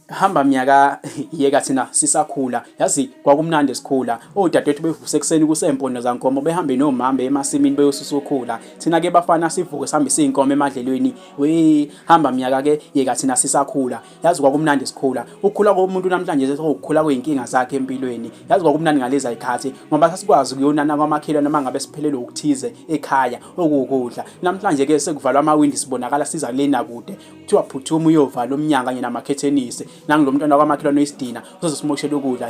Hamba mnyaka yeka thina sisakhula yazi kwakumnandi sikhula odadewethu bevuse ekseni kusempondo zankomo behambe nomambe emasimini beyosusa ukhula thina ke bafana sivuke sihambe siyinkomo emadlelweni hamba mnyaka ke yeka thina sisakhula yazi kwakumnandi sikhula ukukhula komuntu namhlanje sekukhula kweinkinga zakhe empilweni yazi kwakumnandi ngalezi ayikhathi ngoba sasikwazi ukuyonana kwamakhelwane mangabe siphelele ukuthize ekhaya okukudla namhlanje ke sekuvalwa amawindi sibonakala siza lena kude kuthiwa phuthuma uyovala umnyango kanye namakhethenisi nangulo mntwana kwamakhelwane oyisidina uzosimoshela ukudla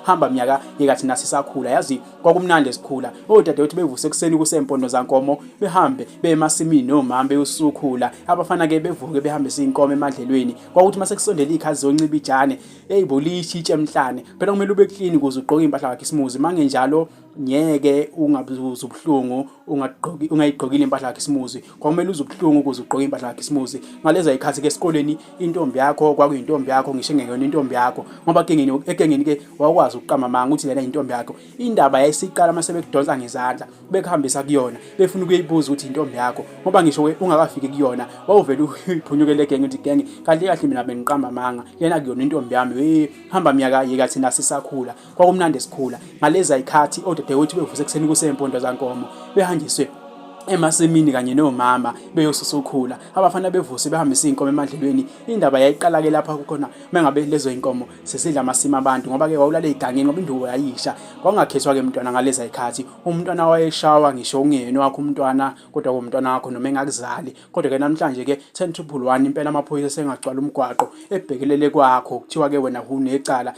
hamba mnyaka yeka thina sisakhula yazi kwakumnandi sikhula odadewethu bevuse ekseni kusempondo zankomo behambe bemasimini nomama beyosukhula abafana ke bevuke behambe siyinkomo emadlelweni kwakuthi mase kusondela ikhazi zonciba ijane bolishitshe emhlane phela kumele ube clean ukuze ugqoke impahla yakhe isimuzi mange njalo ngeke ungabuza ubuhlungu ungayigqokile impahla yakhe isimuzi kwakumele uzubuhlungu ukuze ugqoke impahla yakhe isimuzi ngaleza ikhathi ke esikoleni intombi yakho kwakuyintombi yakho ngisho ngeyona intombi yakho ngoba ekengeni ke wakwazi ukuqama manga ukuthi lena intombi yakho indaba yayisiqala mase bekudonsa ngezandla bekuhambisa kuyona befuna ukuyibuza ukuthi intombi yakho ngoba ngisho ungakafiki kuyona wawuvela uyiphunyukele genge ukuthi genge kanti kahle mina bengiqamba manga lena kuyona intombi yami hamba mnyaka yeka thina sisakhula kwakumnandi sikhula ngaleza ikhathi odadewethu bevuse ekseni kusempondo zankomo behanjiswe emasimini kanye nomama beyosusa ukhula abafana bevuse behambisa inkomo emadlelweni indaba yayiqala ke lapha kukhona mengabe lezo inkomo sesidla amasimi abantu ngoba ke wawulale igangeni ngoba induku yayisha kwangakhethwa ke umntwana ngaleza ikhathi umntwana wayeshawa ngisho ungene wakho umntwana kodwa umntwana wakho noma engakuzali kodwa ke namhlanje ke 10-1 impela amaphoyisa sengagcwala umgwaqo ebhekelele kwakho kuthiwa ke wena unecala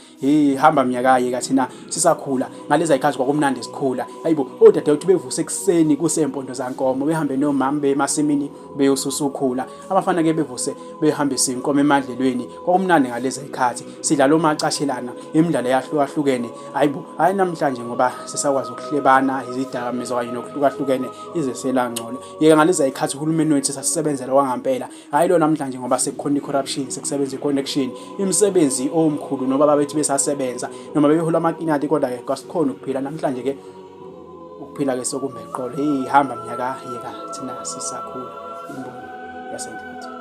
hamba mnyaka yeka thina sisakhula ngaleza ikhathi kwakumnandi sikhula hayibo odadewethu bevuse ekseni kusempondo zankomo behambe nomama bemasimini beyosusa ukhula abafana ke bevuse behambisa inkomo emadlelweni kwakumnandi ngalezi ikhathi sidlala omacashelana imidlalo yahlukahlukene hayi namhlanje ngoba sisakwazi ukuhlebana izidakamizwa kanye nokuhlukahlukene ize selangcono yeka ngalezi ikhathi uhulumeni wethu sasisebenzela kwangempela hayi lo namhlanje ngoba sekukhona icorruption sekusebenza iconnection imisebenzi omkhulu noba babethu besasebenza noma bebehola amakinati kodwa ke kwasikhona ukuphila namhlanje ke ukuphila ke sokumbe eqolo hamba mnyaka yeka thina sisakhula imbongi yasenhlabathini.